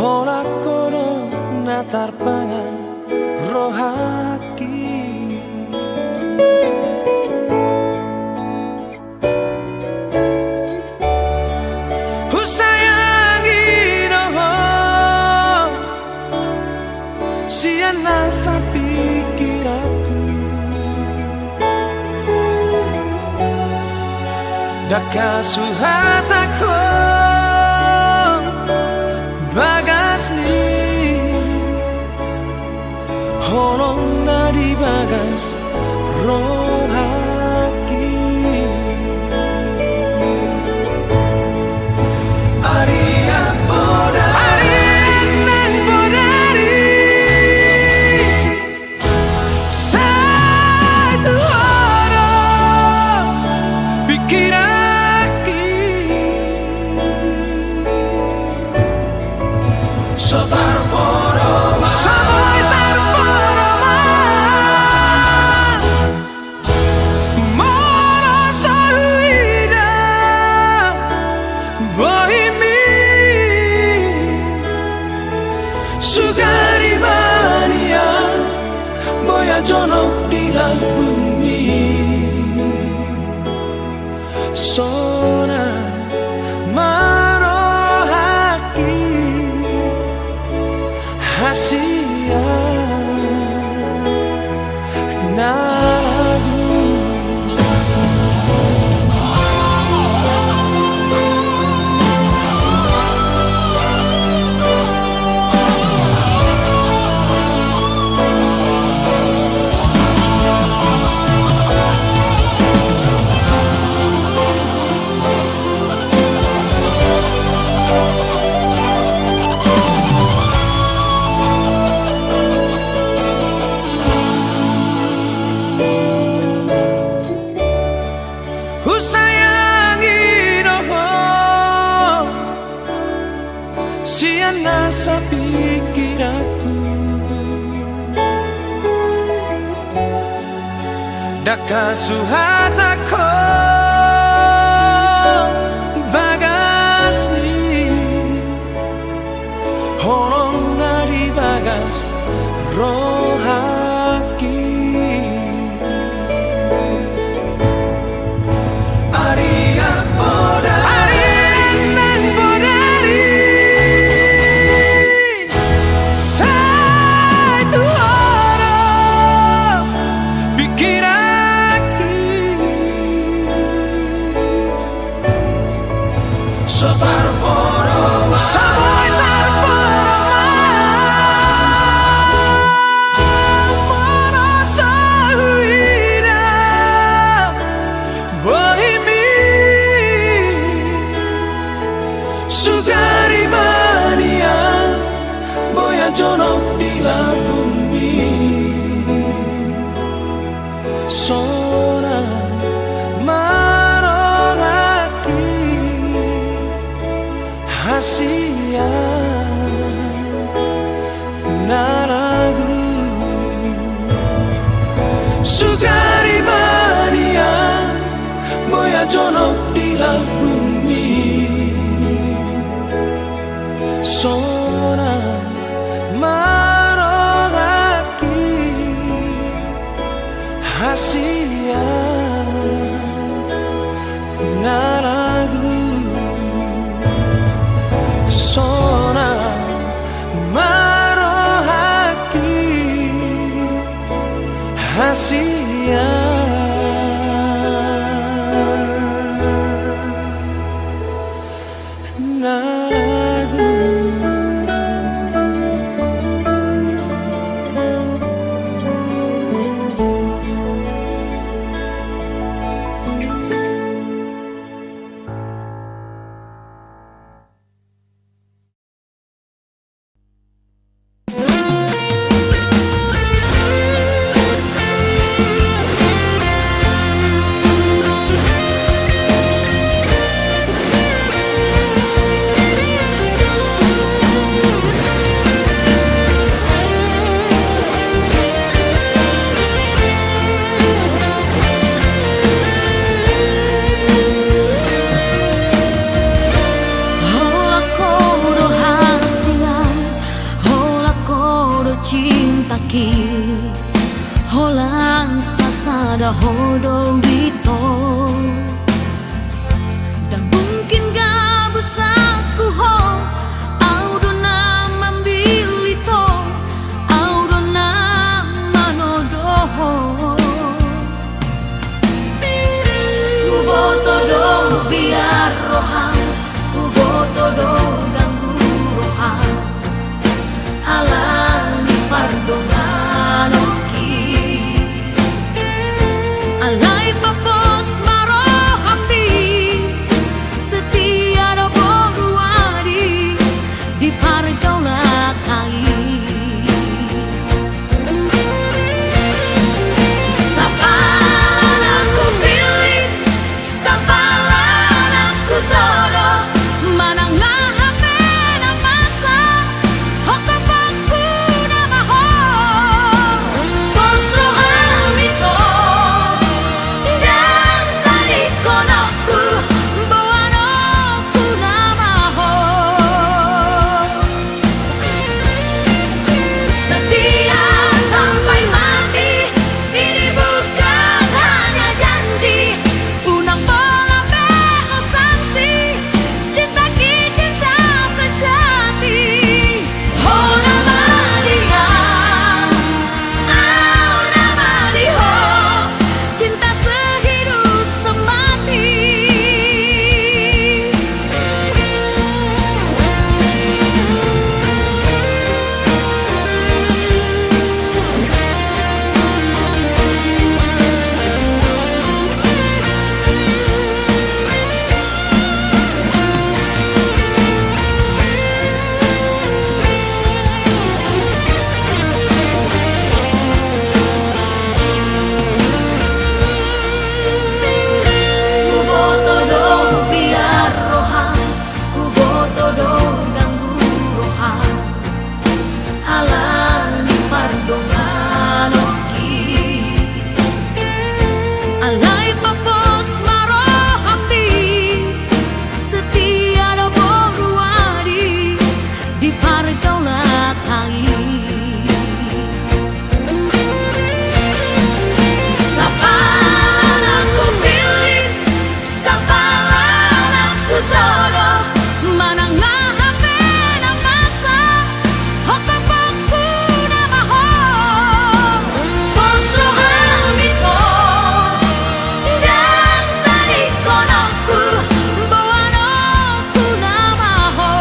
ほらこの natarpangan rohaki. Husayangi roho siana sa pikiranku, daka suhatako bagas ni holong nadi bagas rohaki. Aria bodari satu orang pikiraki sotar poroma sampai terporoma merasa hidup bohimi sugari mania boya jono di bumi sona marohaki hasia naragu. Husayangi roho siana sa pikiranku, daka suhatako bagas ni holong nadi bagas rohaki. Aria bodari satu orang pikiraki sotar poroma sampai terporoma merasa hidup bohimi sugari mania boya jono di bumi sona marohaki hasia naragu. Sugari mania boya jono di bumi sona marohaki hasia naragu. Sona marohaki hasia naragu. ki holang sasada hodo wito dan mungkin gak busaku ho audona mambilito audona manodoho uboto do biar rohang uboto do ganggu rohang alani pardongan oki alai papos maro hati setia do boruari di pargaulah kai sapalan aku pilih sapalan aku todo mana ngahape na masa hokapaku na maho posro hamito dan tadi konoku boanoku na maho setia sampai mati ini bukan hanya janji unang bola peho sanksi cinta ki cinta sejati ho nama dia au nama diho cinta sehidup semati uboto do biar rohang uboto do ganggu rohang alani pardongan oki alai papos maro hati setia do boruari di pargaulah kai sapalan aku pilih sapalan aku todo mana ngahape na masa hokapaku na maho posro hamito dan tadi konoku boanoku na maho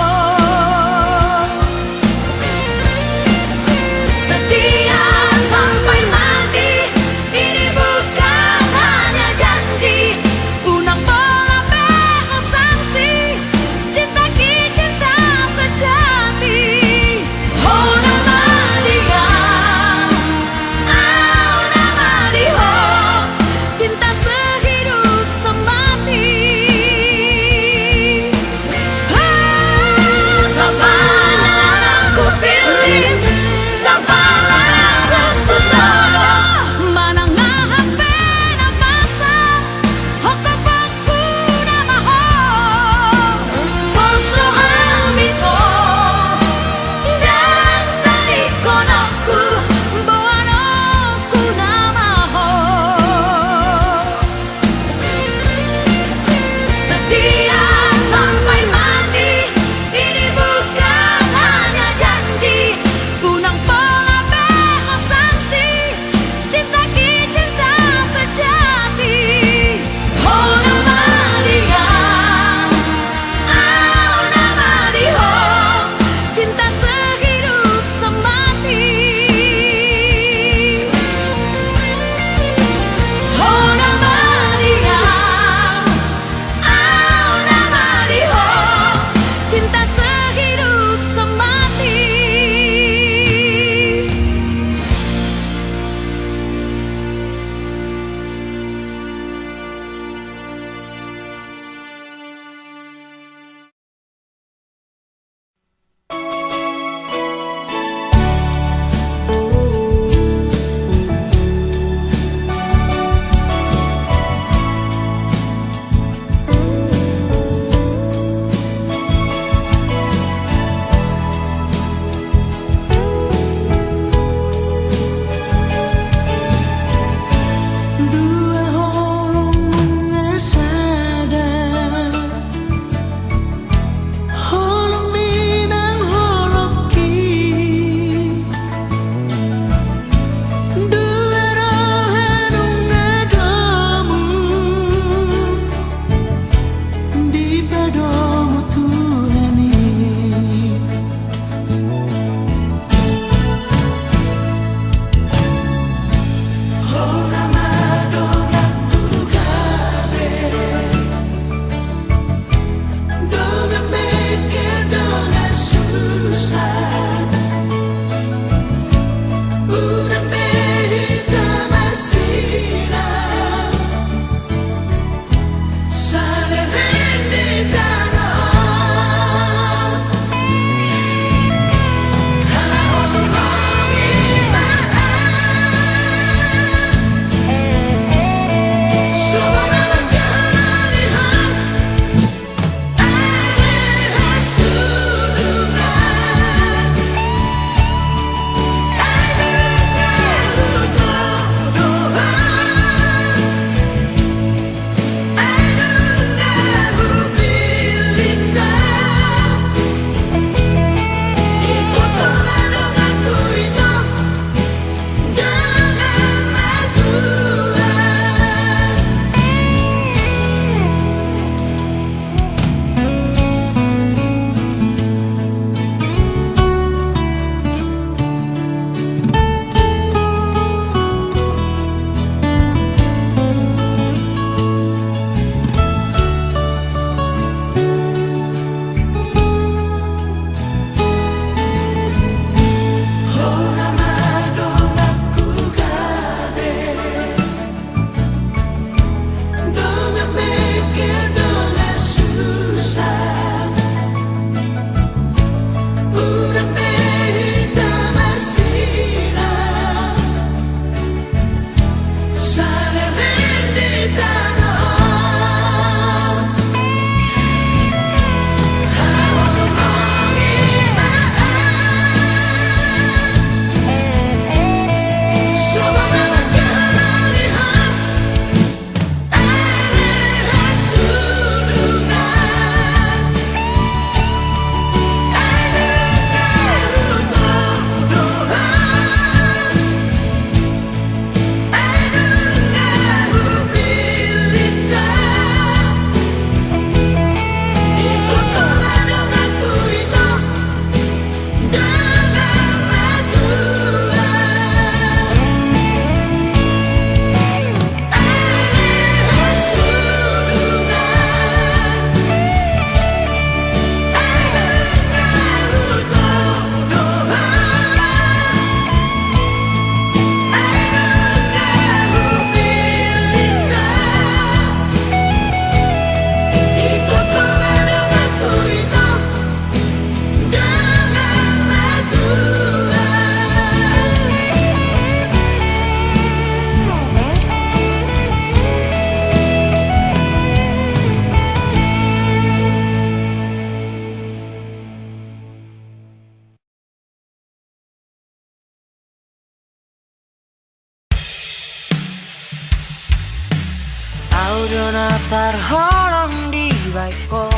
Udona tarholong di baiko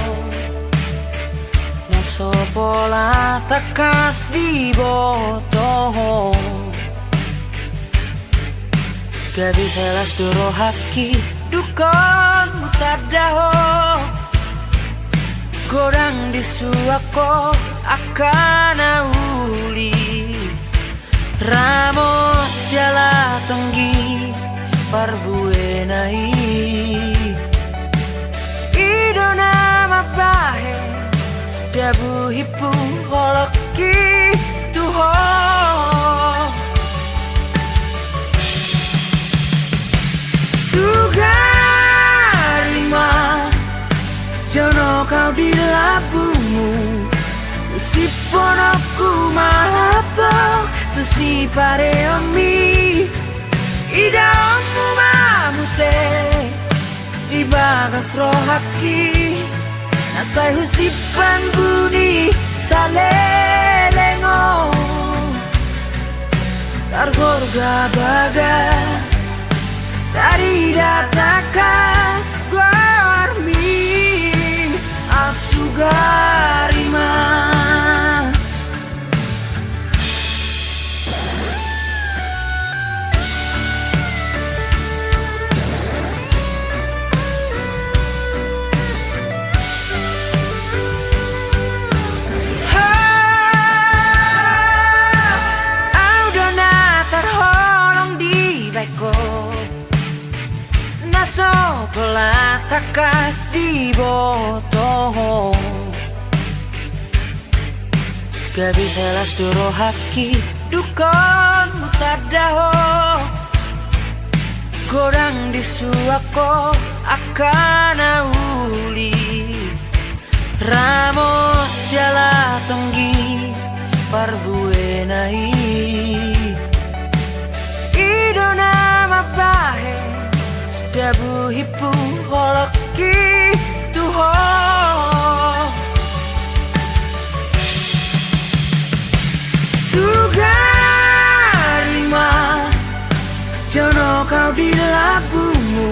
Nasopola takas di boto Gabi selas duro haki dukon mutadaho Godang di suako akan auli Ramos jala tenggi parbuenai Idona mabahe dabu hipu holoki tuho Sugarima jono kau di labumu Usiponoku malapok tu si pareomi Idamu mamuse di bagas rohaki Nasai husipan buni salelengo Targorga bagas Tari datakas guarmin Asugarima Nasopola takas di boto Gabi selas duro haki dukon mutadaho Godang di suako akan auli Ramos jala tenggi parbuenai Idona mabahe dabu hipu holoki tuho Sugarima jono kau di labumu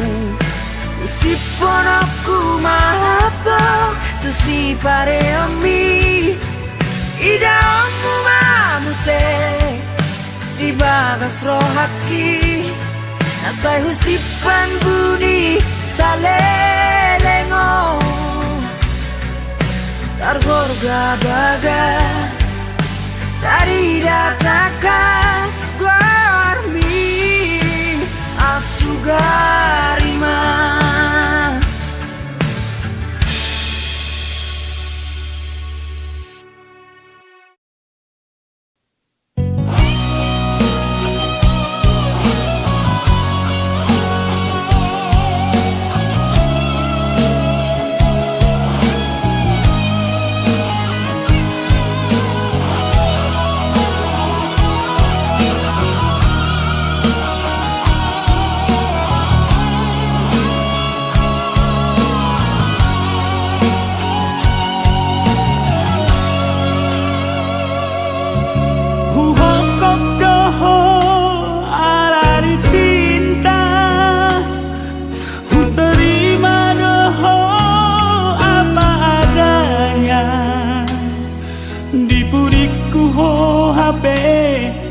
Usiponoku malapok tu si pareomi Idamu mamuse di bagas rohaki Nasai husipan buni salelengo Targorga bagas Tari datakas guarmin Asugarima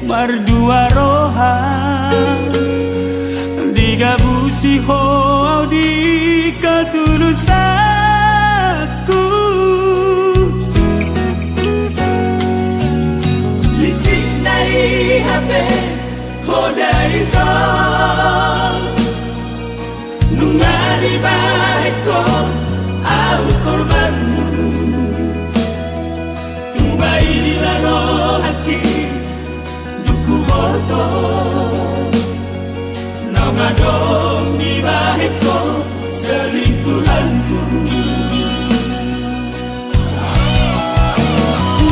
Berdua roha digabusi ho di ketulusanku licik nai hape hodai ko nungari baheko au korbanmu tumbai laro haki Kuboto Nangadong di bahiko selingkuhanmu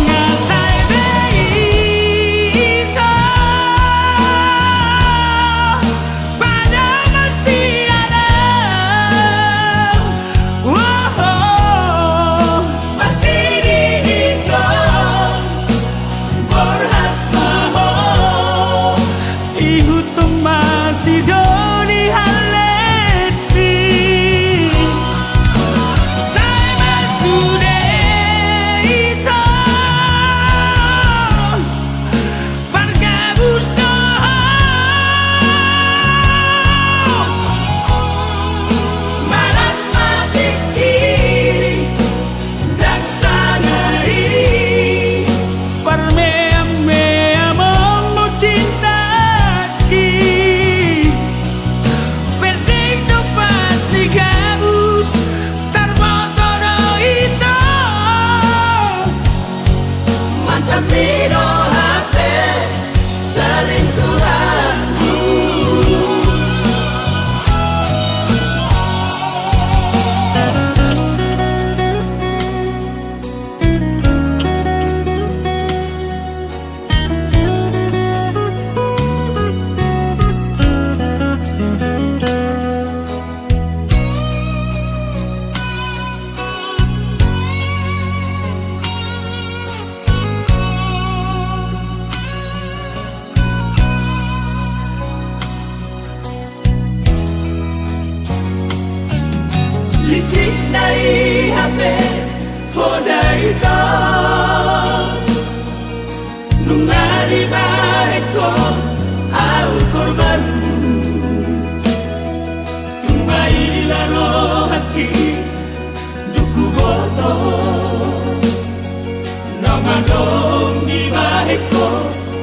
Ngasai beito pada masih ada masih dihitung berhak Ihutung masih doni dari baheko au korbanmu Tumailah roh haki duku boto Nama dong di baheko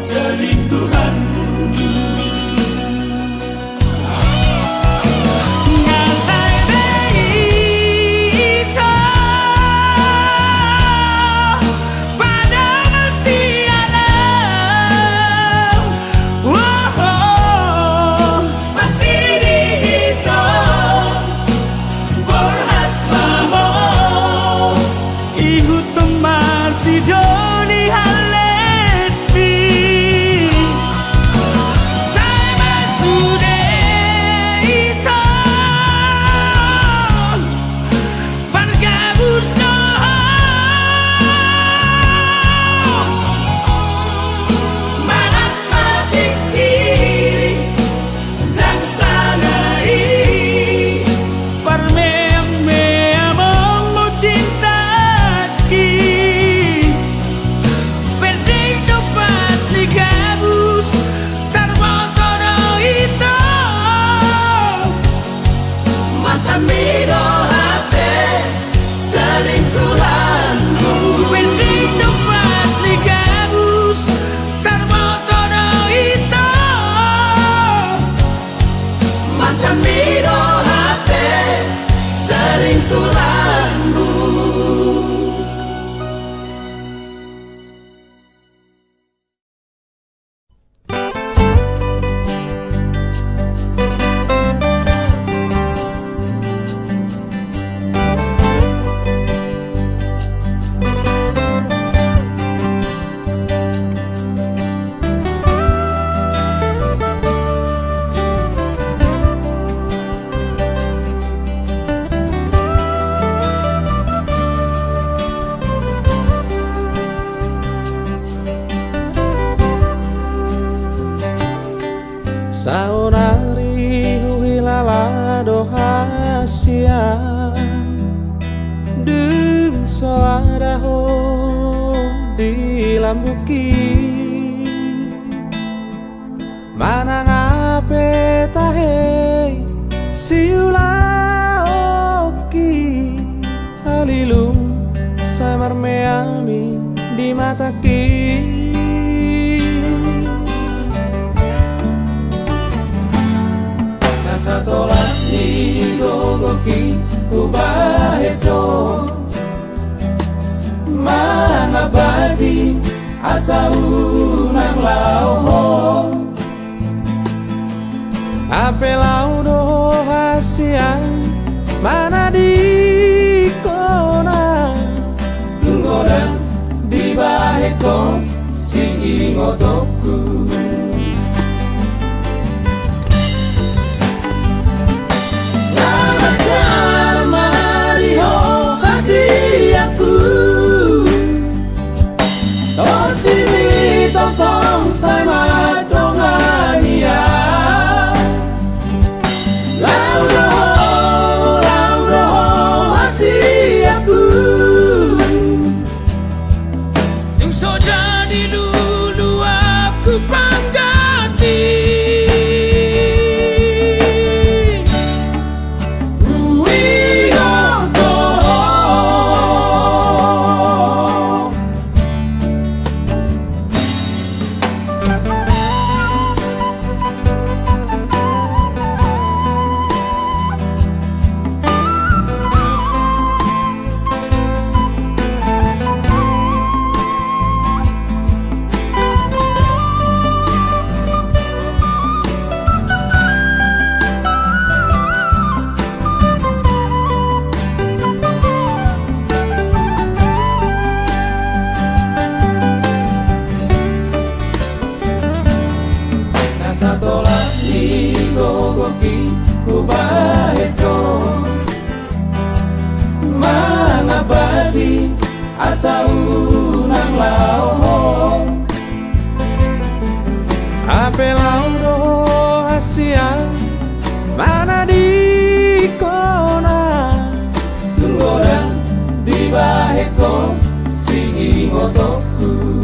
selingkuhanmu Saunari huilala doha siang Dung soadaho di lambuki Manang ape tahe siula oki Halilum samar meami di mataki Satolan di gogoki ubahedo Mangabadi asa unang lauhong Ape laudo hasian mana di kona Tunggodan di baheko si ingotoku Tong sai ma dongania Laudo hasi aku Yang so jadi dulu aku panggati Satolan di gogoki ubahedo Mangabadi asa unang lauhong Ape laudo hasian mana di kona Tunggodan di baheko si ingotoku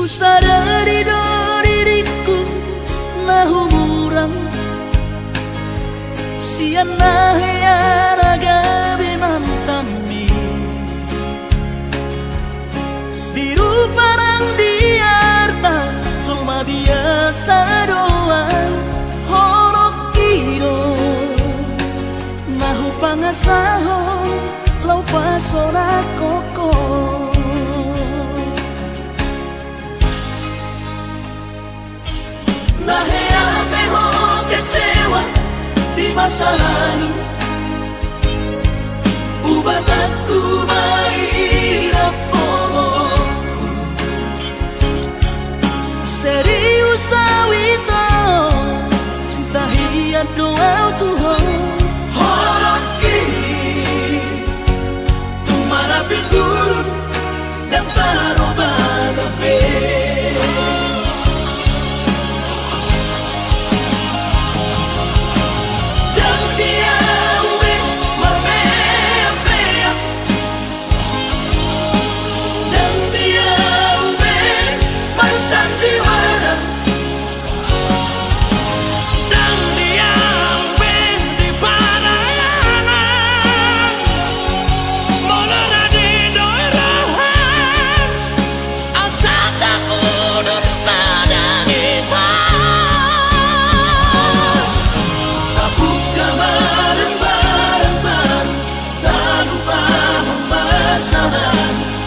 Ku sadari do diriku na humurang siana hea gabi mantami biru parang diarta cuma biasa doang horok kiro nahu pangasahon lau pasora koko. Nahea peho kecewa di masa lalu ubatanku mahirap pomoku serius awito cinta hian doa Tuhan holok kini tumara pinturun dan taroba gape.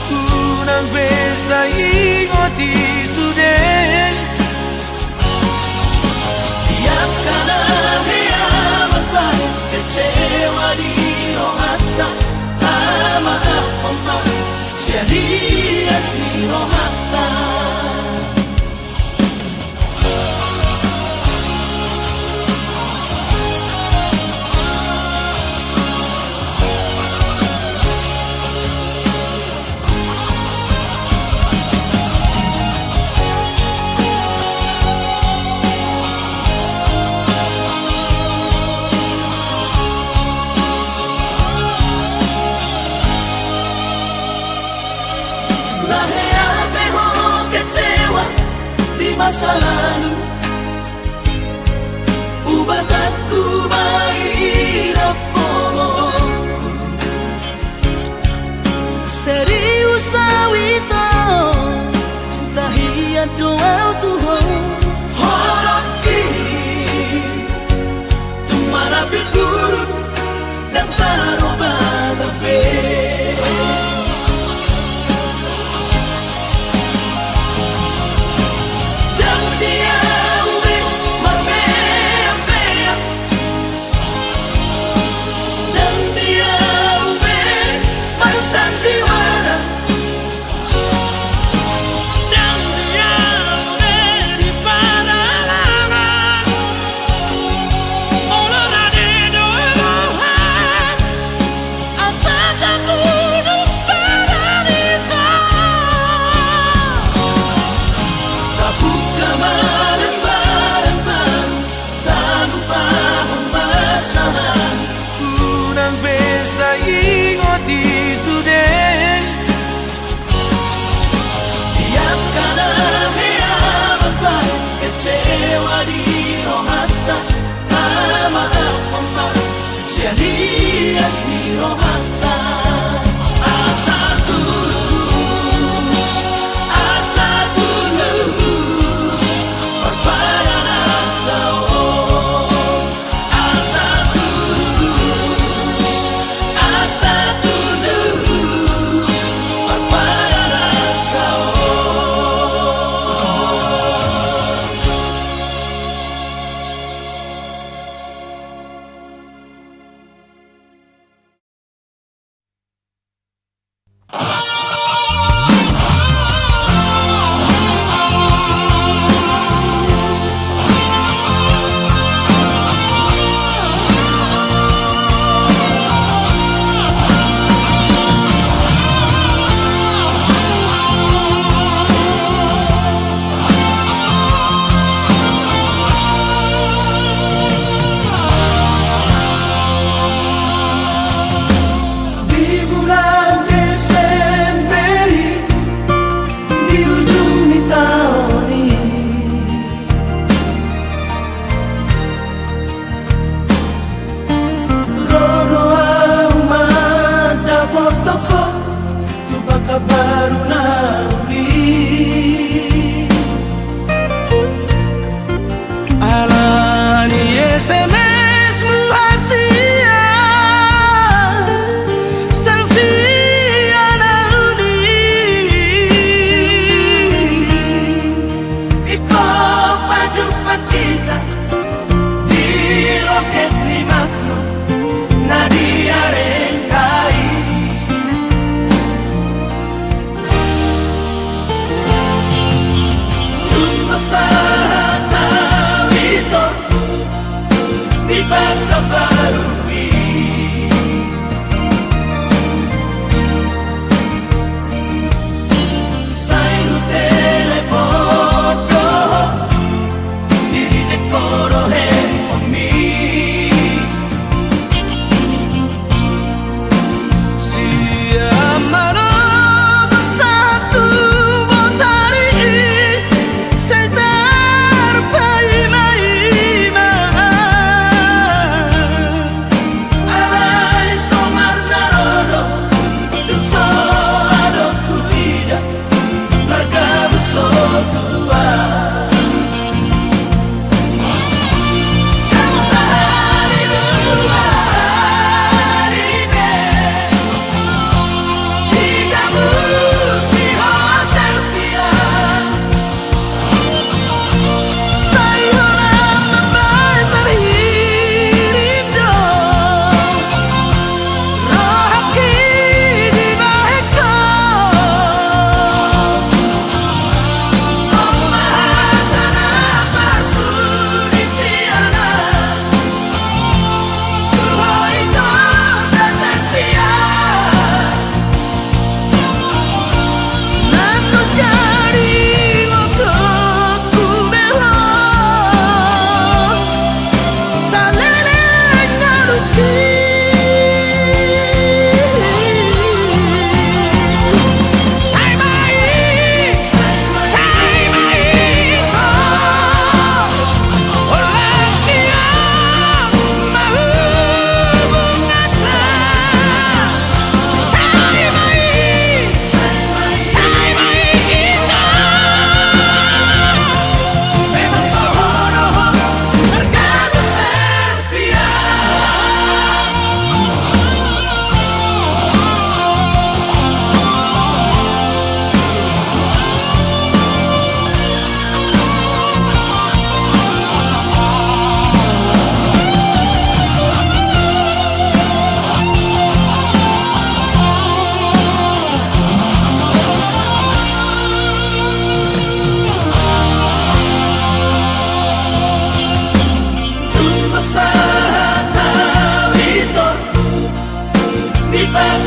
Unang vez ay ingoti sude Iyak ka na hiyaman pa kecewa di rohata tama ako ma siya dias di rohata. Nahea peho kecewa di masa lalu ubatanku mahirap pomoku serius awito cinta hian doa Tuhan holok kini tumara pinturun dan taroba gape. Sandiwara dan dia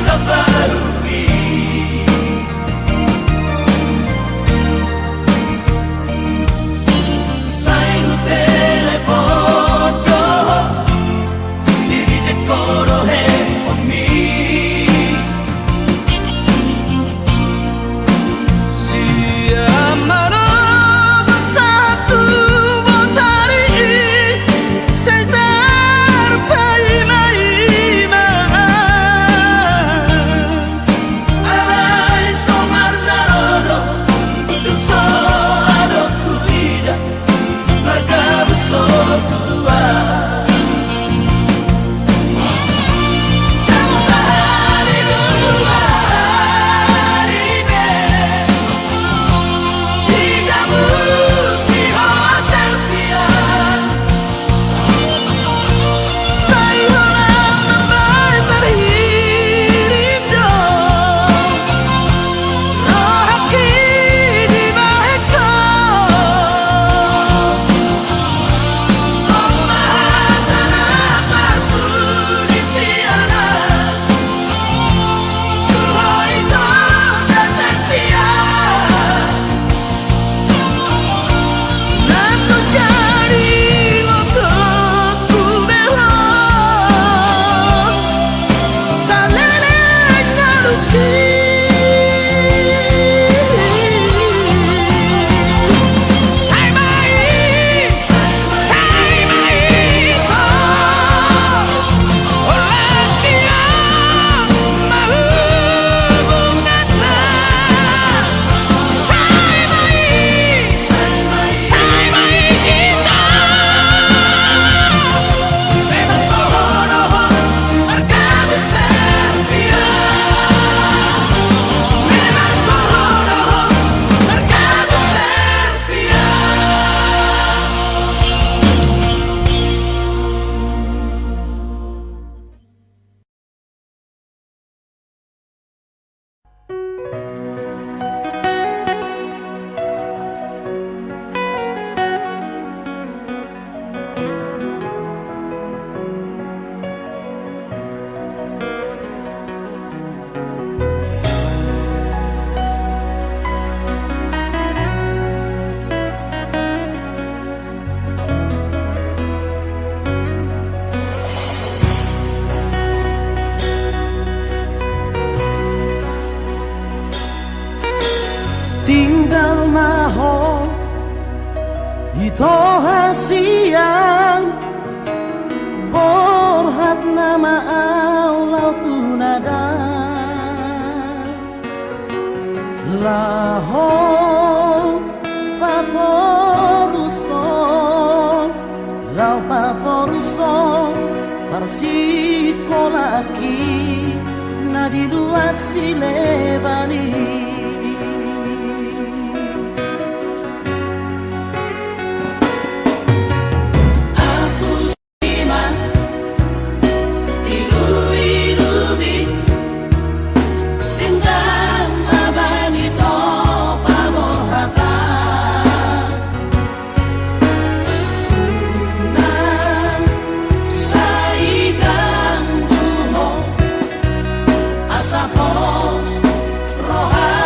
nabarui Saiu telepono dirige coro he omi tinggal maho ito hasiang borhat nama aulau tunada laho patoruso lau patoruso parsikolaki nadiluat silebani Sapos roja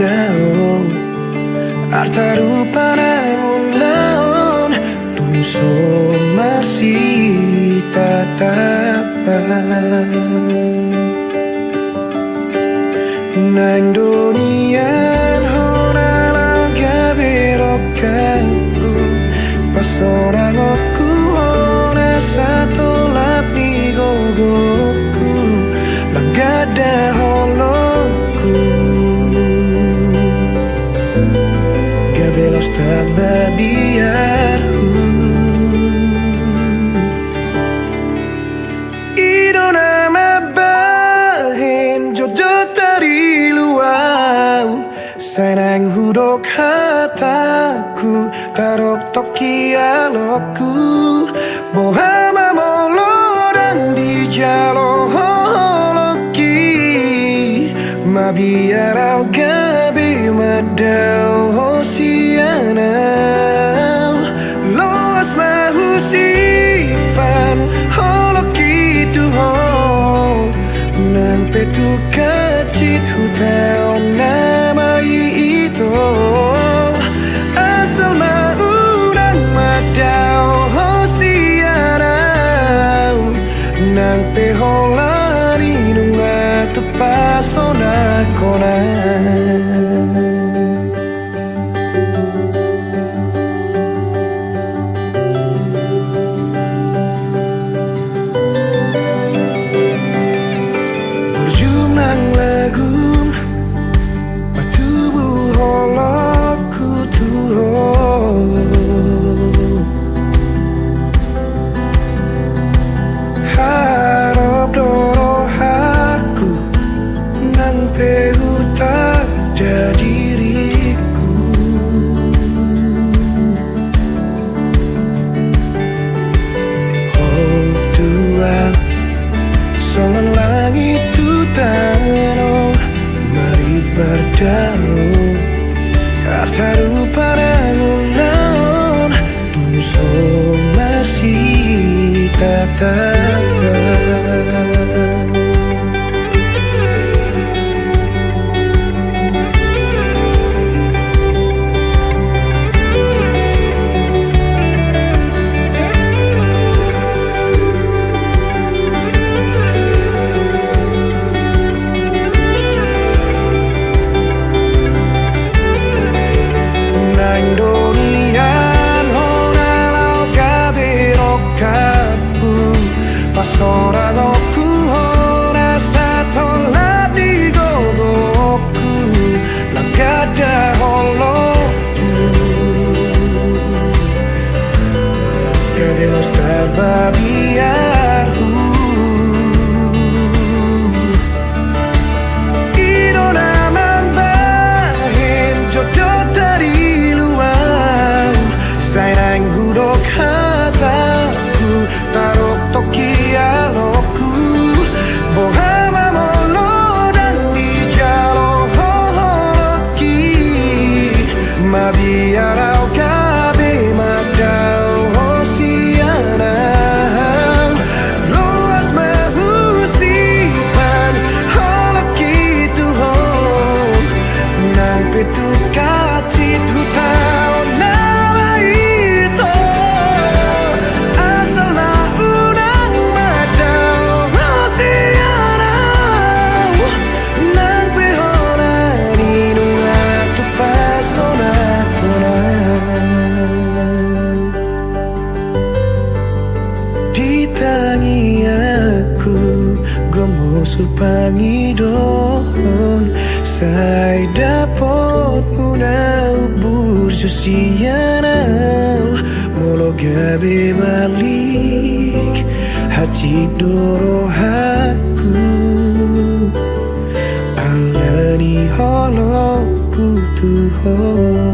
dao arta rupana unaon tumso marsi tatapan nang donian honala gabe rokaku pasorang aku ona satu lapi gogoku langgada holoku gabelos tababiarku idona mabahin jojo tari luau senang hudok hataku tarok toki alokku bohama molorang di jalo holoki mabiarau gabi madau hosianau loas mahusipan holoki tuho nang petu kacit hutao nama itu asal maurang madau hosianau nang peholani nunga tupasona kona Artaru parangunaon tumso marsi tatapan Sorang aku ora satolap di gogoku langgada holoku gadelos tababiarku idona mambahin jodoh dari luar sayang hudok hataku tarok toki alokku bohama molo dan di jalo holoki mabiarau kabe madau hosianau loas mahusipan holoki tuhon nang petu kacit hutao nama itu asal maunang madau hosianau nang pehorani nunga tu pasona ditangi aku gomo supangi dohon sai dapot munau burjusianau molo gabe balik hati doro haku alani holo putuhon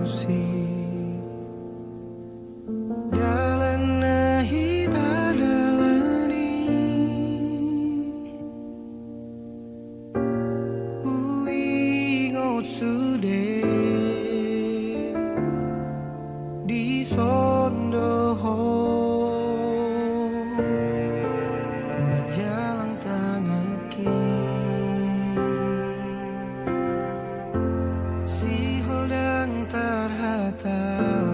si dalan na hitadalani uingot sude di sondoho majalang tangaki si holdang terhatau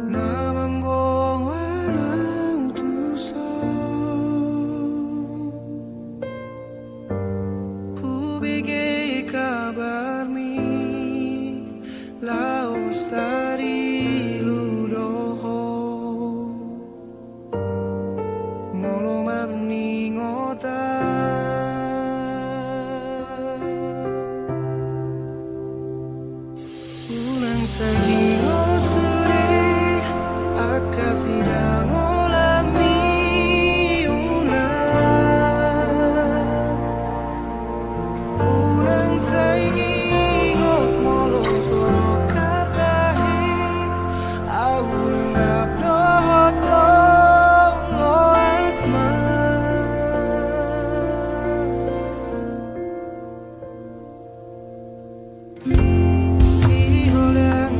na membuang warna tusuk ku bigi kabar mi laus dari ludoho molo marni ngota unang sahingo suri akasidang ulami unang sahingo molo soro katahi unang rapdo lo asma si holang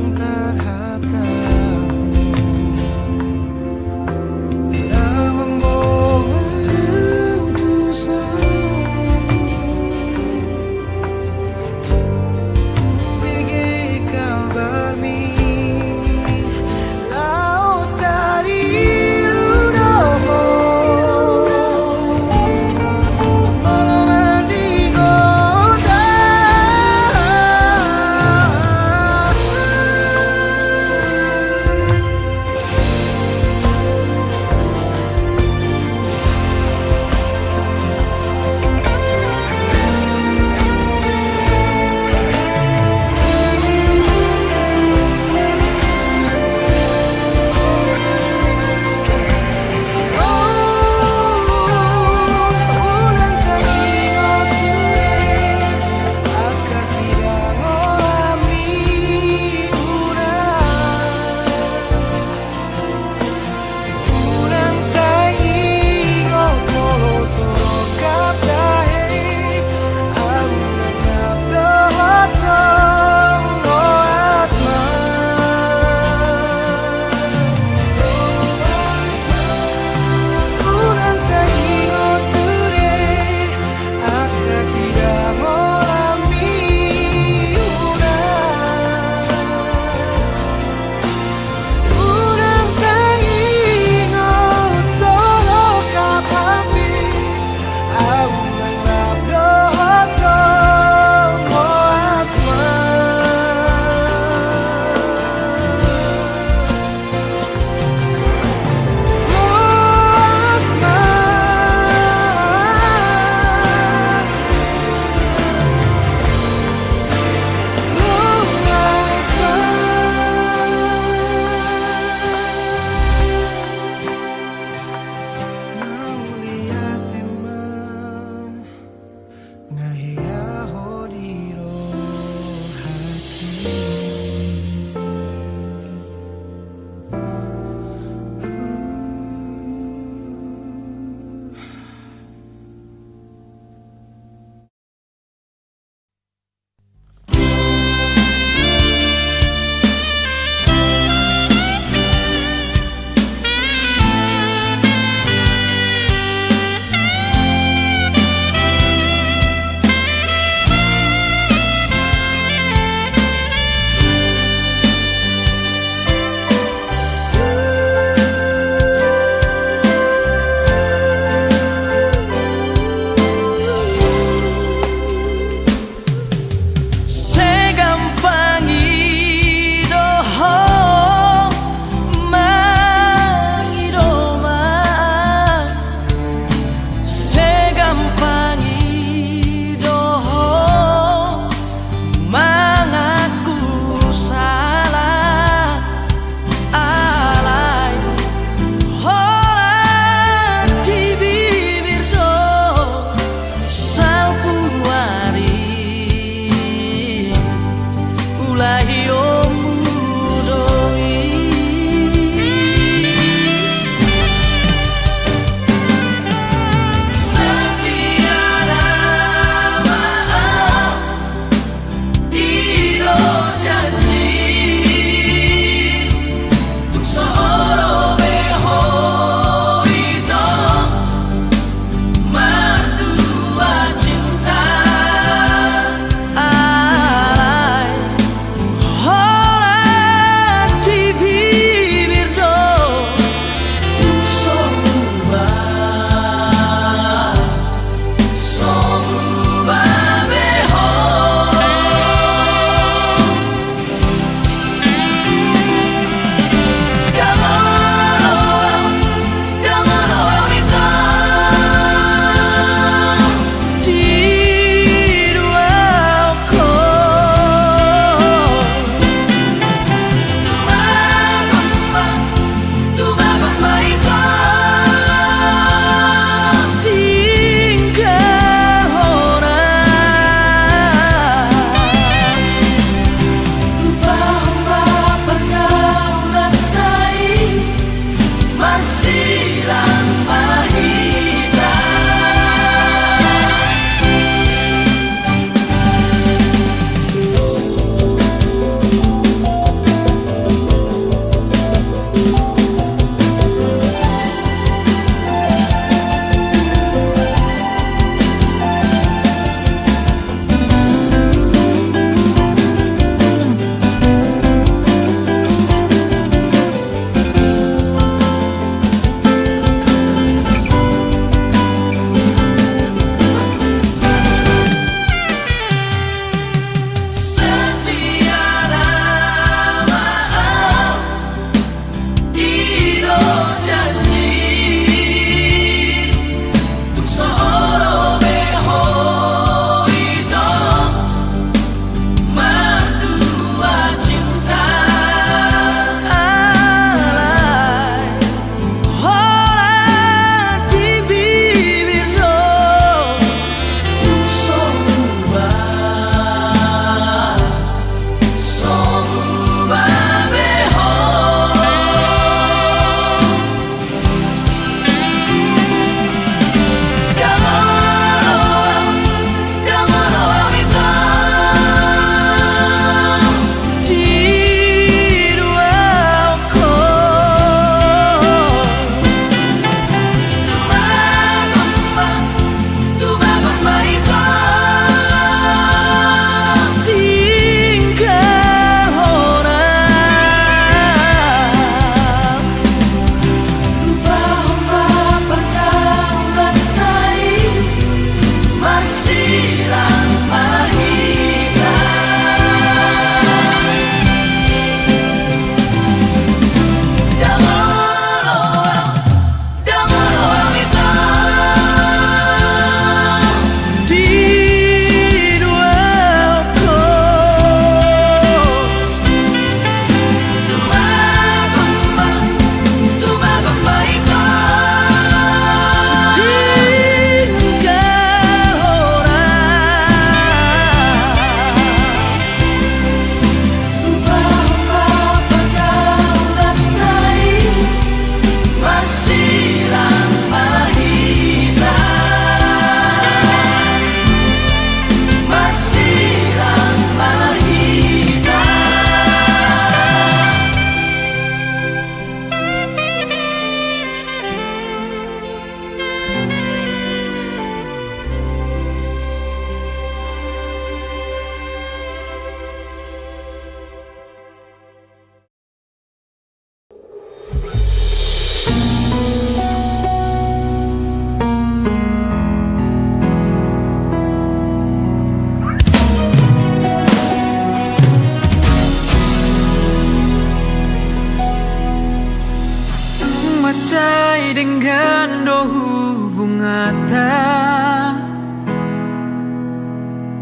dengan dohu bungata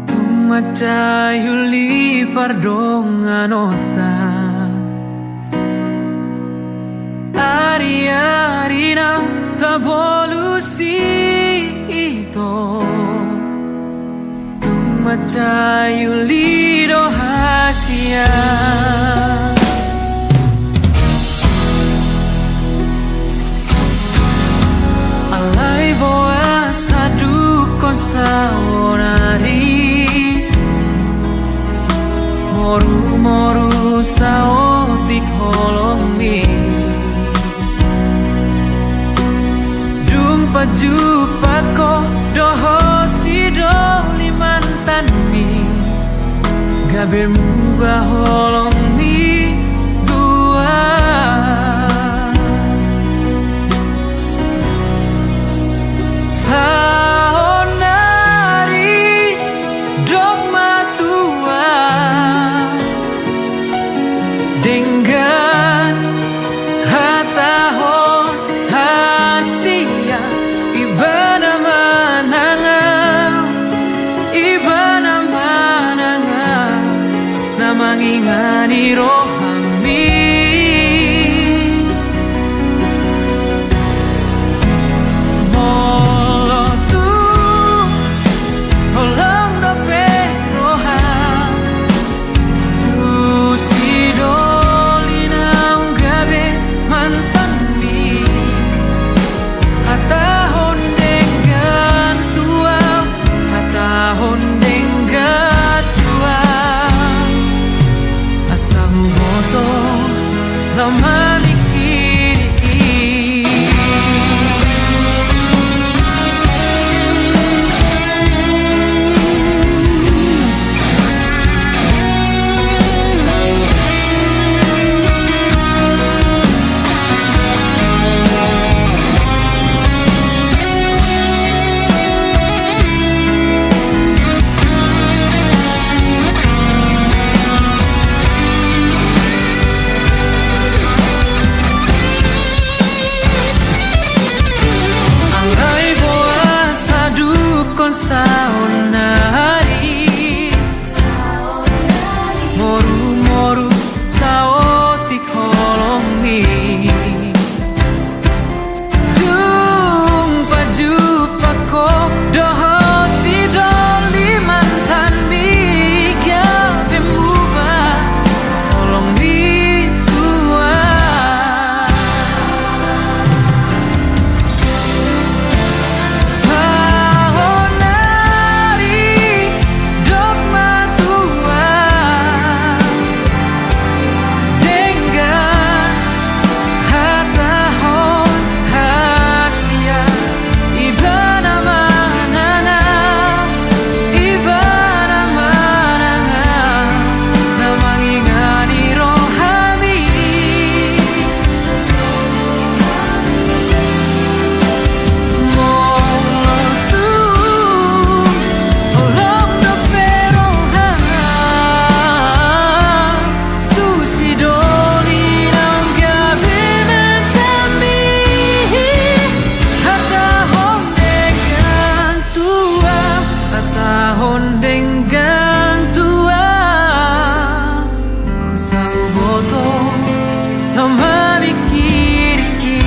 Tumaca yuli pardonganota Ari-arina tabolusi ito Tumaca yuli dohasia moru sao tik holomi dung paju pako dohot sido limantan mi gabelmu baholomi tua saonari dogma tua dengan hatahon hasia ibana mananga namangingani rohami molo tu holong dope roham tu sidolina unggabe mantan mi hatahon dengan tua hatahon dengan tua asal moto lama mikiri Alai boa sadu kon saonari moru sao tik holomi dung paju pako dohot sidol limantan mi gabe muba holomi tua saonari dogma tua dengan hatahon hasia ibana mananga namangingani rohami molo tu olong dope roham tu sidoli nanggabe mentami hatahon dengan tua hatahon dengan tua sao boto nama mikiri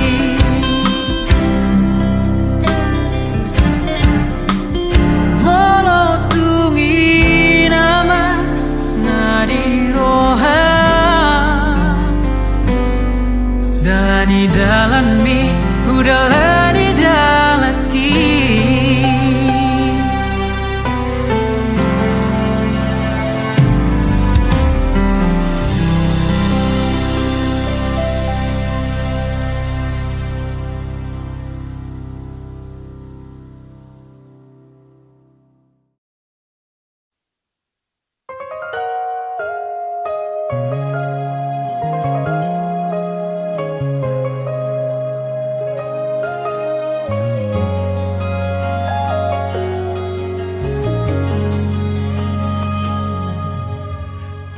molo tungi nama ngadi roham dalani dalan mi udalani dalaki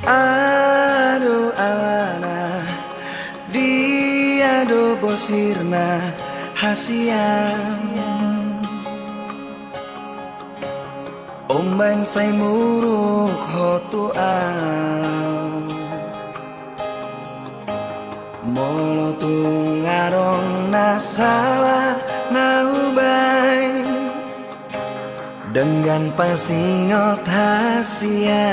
Aduh alana dia do bosirna hasian omban say muruk hotuan molo tungarong nasalah naubay dengan pasingot hasian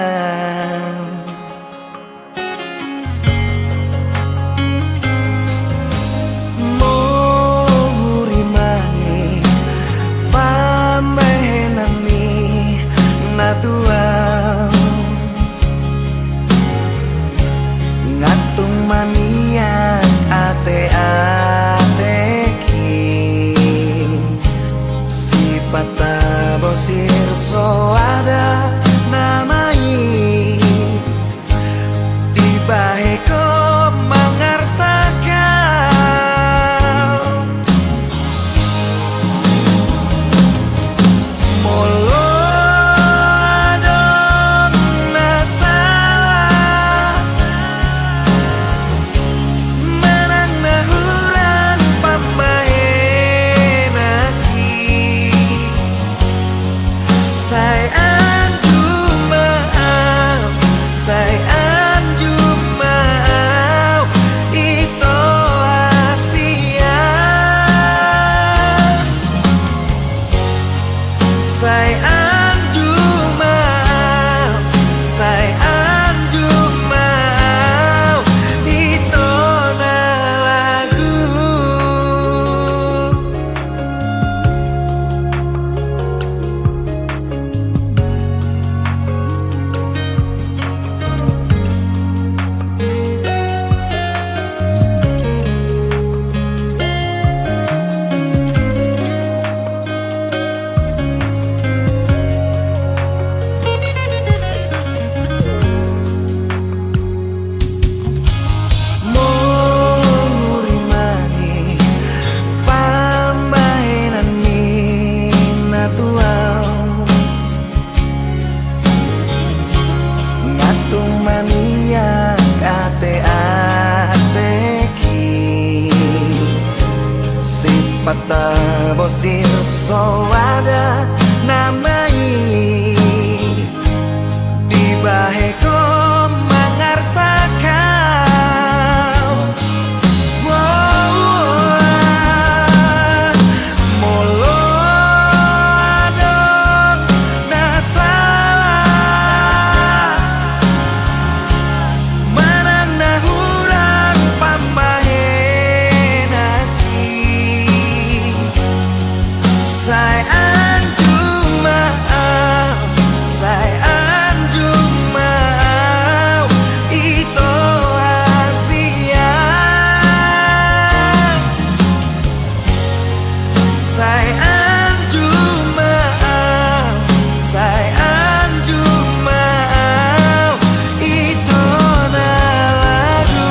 tua Ngatung maniak ate-ateki Sipata bosir so ada namai Dibaheko mangarsakan Molo adon nasalah Menang nahuran pamahenaki Say anju maaf Say anju maaf Ito Asia Say anju maaf Say anju maaf Ito na lagu Murimani pambahenan minatuau Ngatung maniak ate-ateki Sipata bosir so ada namai Dibaheko mangarsakan Molo adon nasalah Menang nahuran pamahenaki Say anju maaf Say anju maaf Ito Asia Say anju maaf Say anju maaf Ito na lagu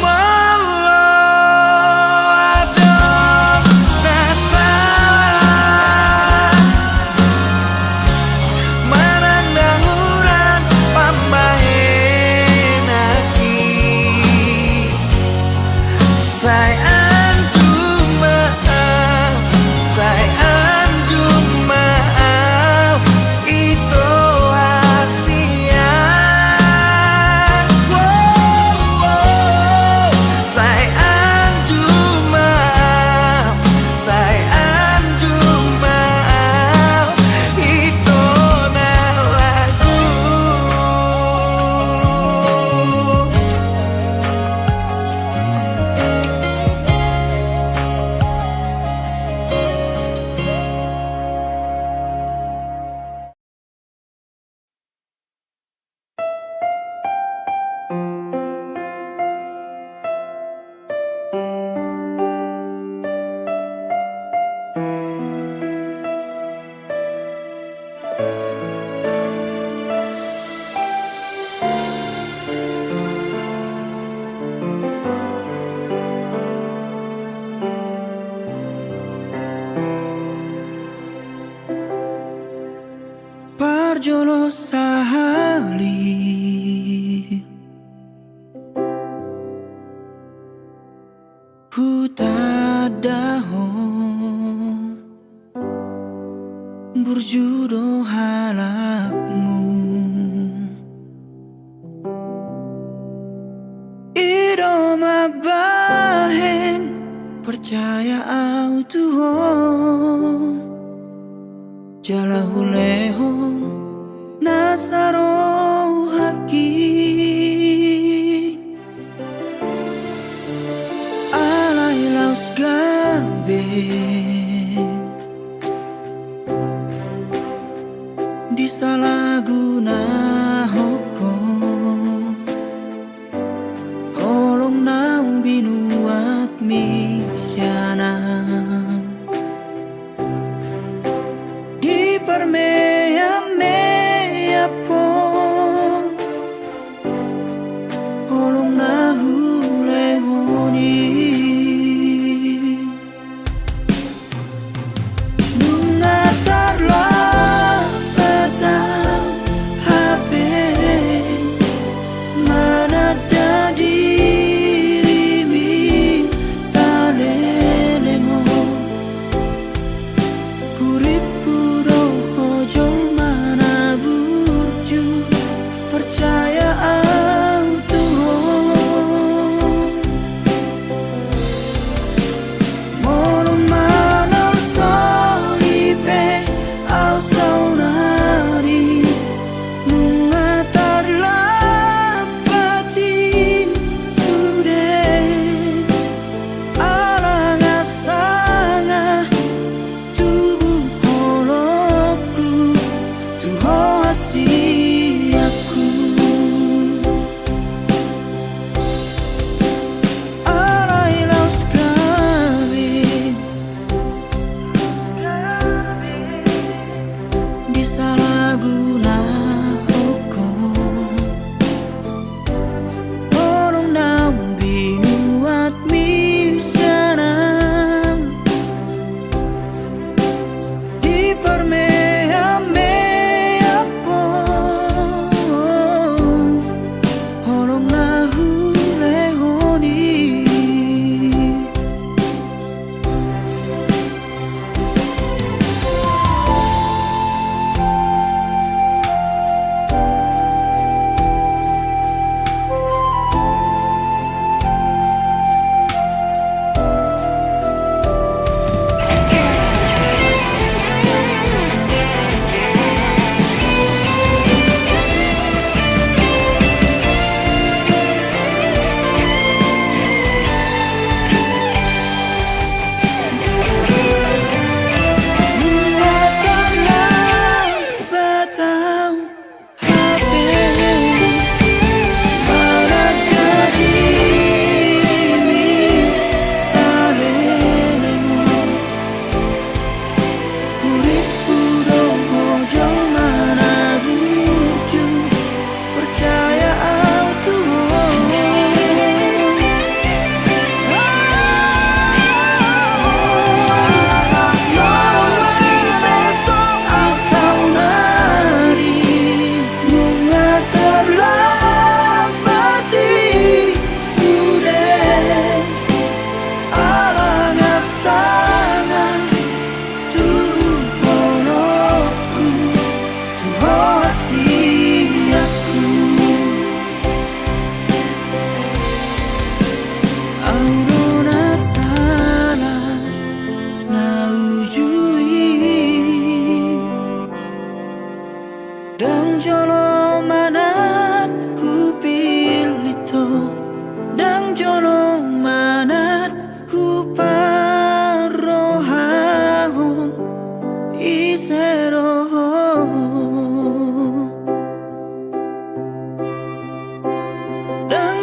Molo adon nasalah Menang nahuran pamahenaki Say anju maaf Say anju maaf Ito Asia Say anju maaf Say anju maaf Ito na lagu Parjolo sahali Hutadahong Burjudo halakmu Iroma bahen Percaya au Tuhan Jalahulehon Nasaro haki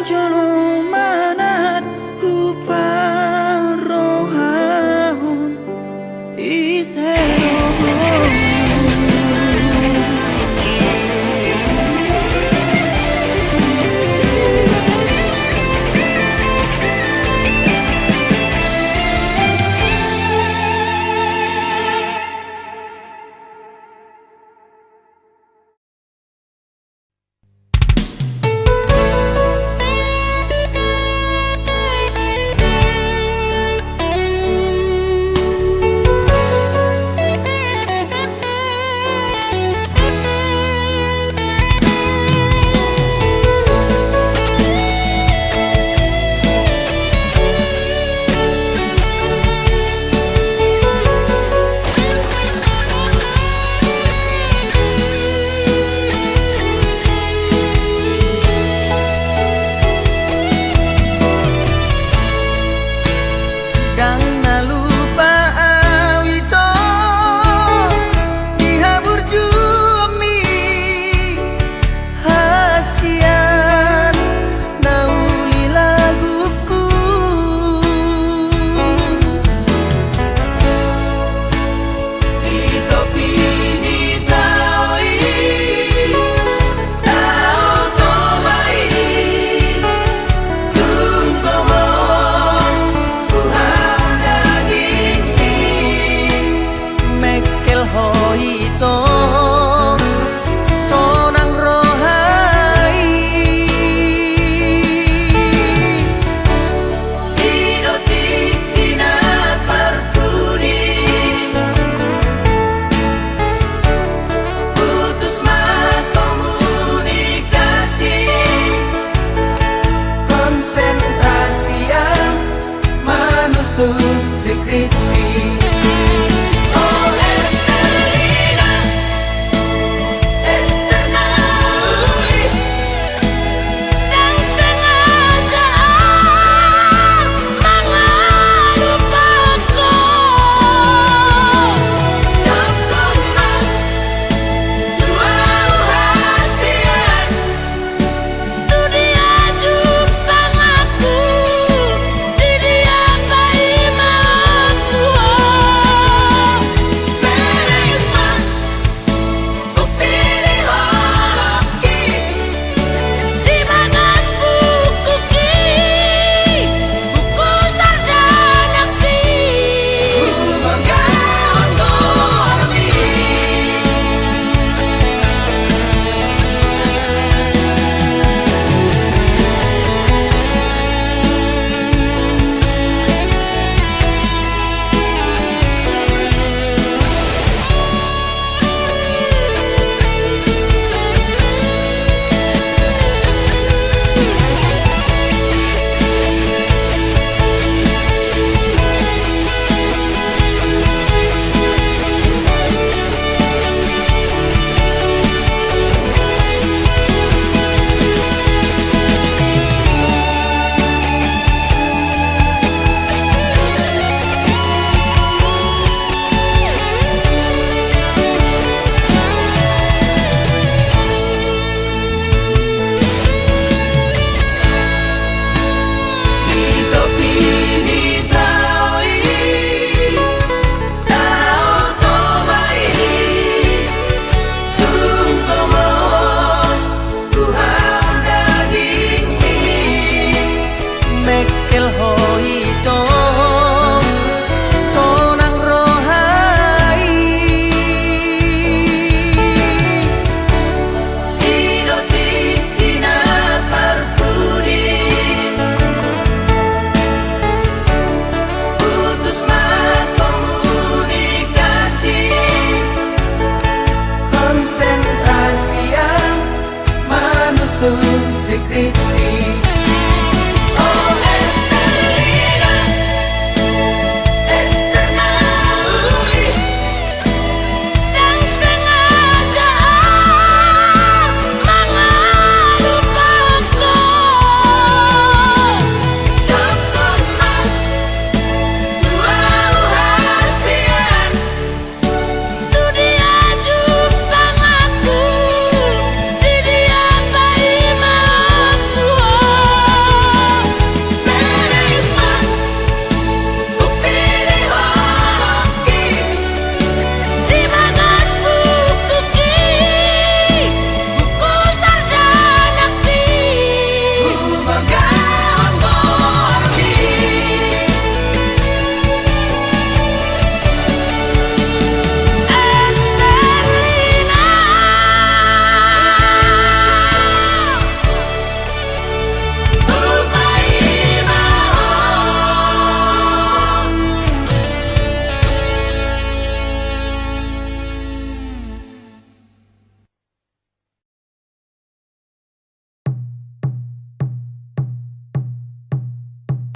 jolo manat uparohaon isero. Skripsi. Oh Estelina, Estenauli, dan sengaja mengelupaku. Dokumen dua hasian, tu dia jumpa aku, di dia bayi mamaku. Beriman bukti di holoki, di bagas buku buku sarjana Bergawan dormi. Skripsi. Oh Estelina, Estenauli, dan sengaja mengelupaku. Dokumen dua hasian, tu dia jumpa aku, di dia bayi mamaku.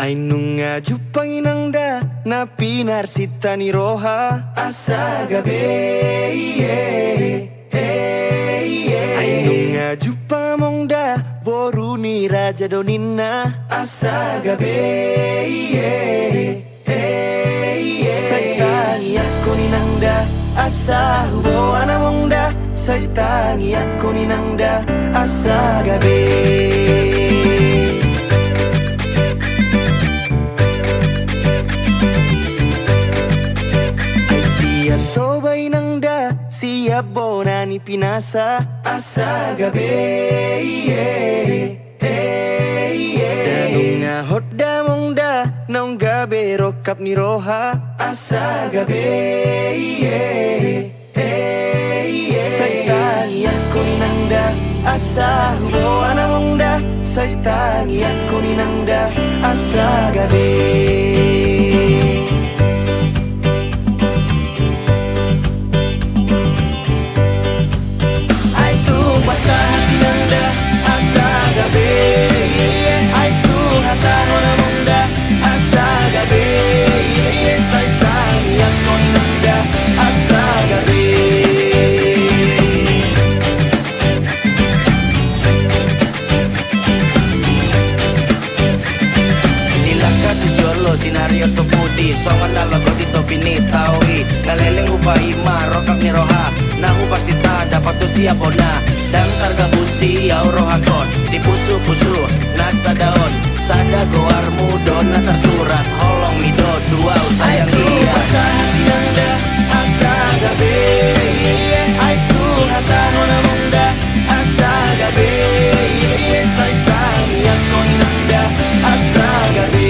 Ainunga jupanginangda na pinarsita ni roha asa gabe Ainunga jupamongda boru ni raja donina asa gabe Saitangi ako ninangda asa hubo anamongda Saitangi ako ninangda asa gabe Sobay nangda siya bona ni pinasa asa gabi Danunga hodda mongda naung gabe rokap ni roha asa gabi Saitangi ako ni nangda asa hubo anamongda Saitangi ako ni nangda asa gabi Sinario to pudi, songan dalago dito pinitawi Naleleng upahi marokap ni roha Nahupasita dapat tu siap ona Dan karga busi au rohakon Di pusu-pusu nasa daun Sada goar mudon na tersurat Holong mido dua usayang dia Nangda asa gabe Aitu hata nona mongda asa gabe Saitangi ako ni nangda asa gabe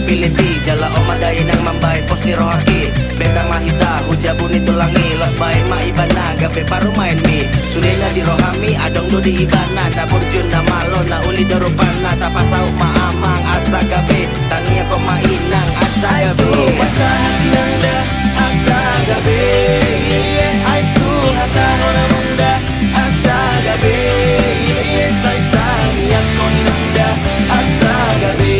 Piliti jala omadai nang mambai pos ni rohaki Beta mahita hujabu ni tulangi Los bain ma ibana gabe paru main mi Sudena di rohami adong do di ibana Na burjun na malo na uli dorupana Tapasau maamang asa gabe Tangi ako mainang asa gabe Asa hati nangda asa gabe Aitu hata nona mongda asa gabe Saitangi ako ni nangda asa gabe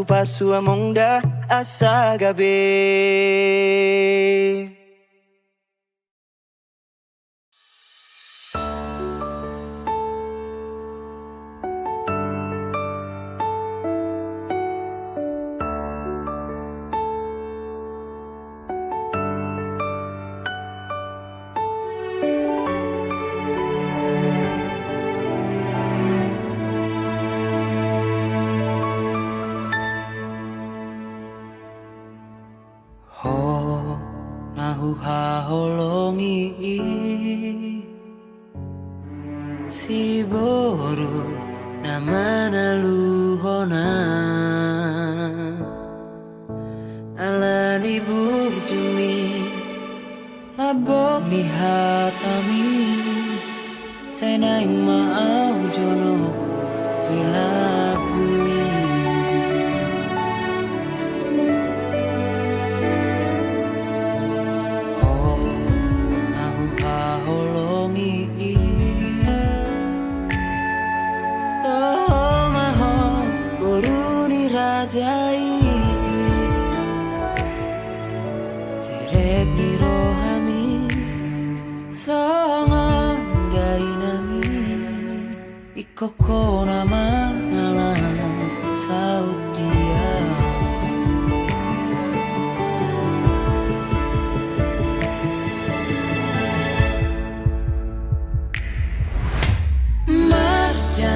Pasu amongda asa gabe Haholongi si boru namana luhona alani burjumi labok ni hatami senaing maau jono bila bumi Rajai Sirep ni rohami Songon dainami Ikoko nama ngalang saut dia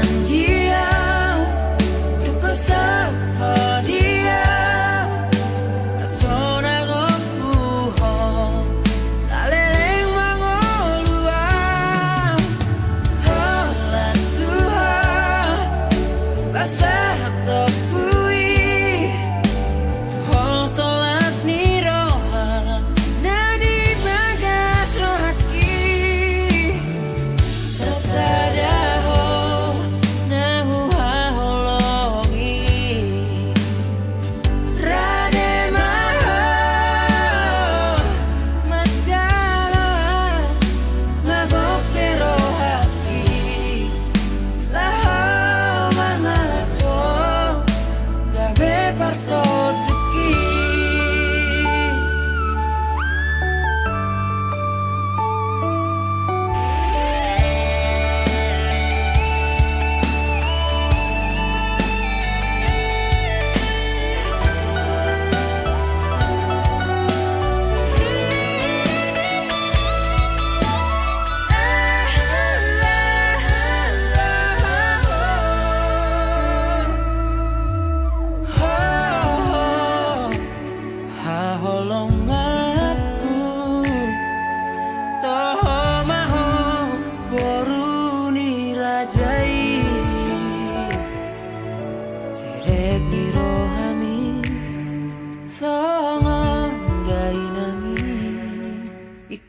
Marjanjian Dukosa dia Sona gopuho Saleleng mangolua Hola Tuhan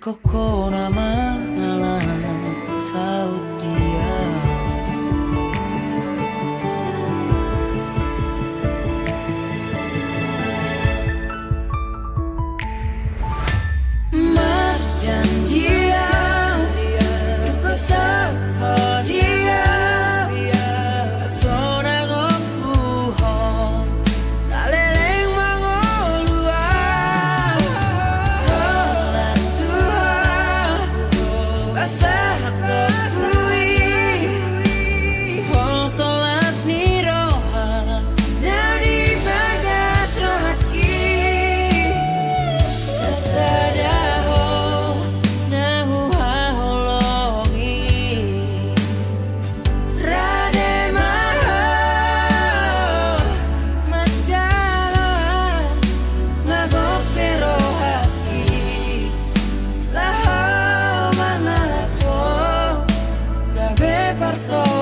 koko nama ngalah saut dia. Berjanjian Duko sahadia Sona gopuho Saleleng mangolua Hola Tuhan Basah kepui Hol solas niroha Dari bagas rohaki Sesadaho Nahu hahologi Rade maho Macalo Ngagope rohaki Laho mangalako Gabe parso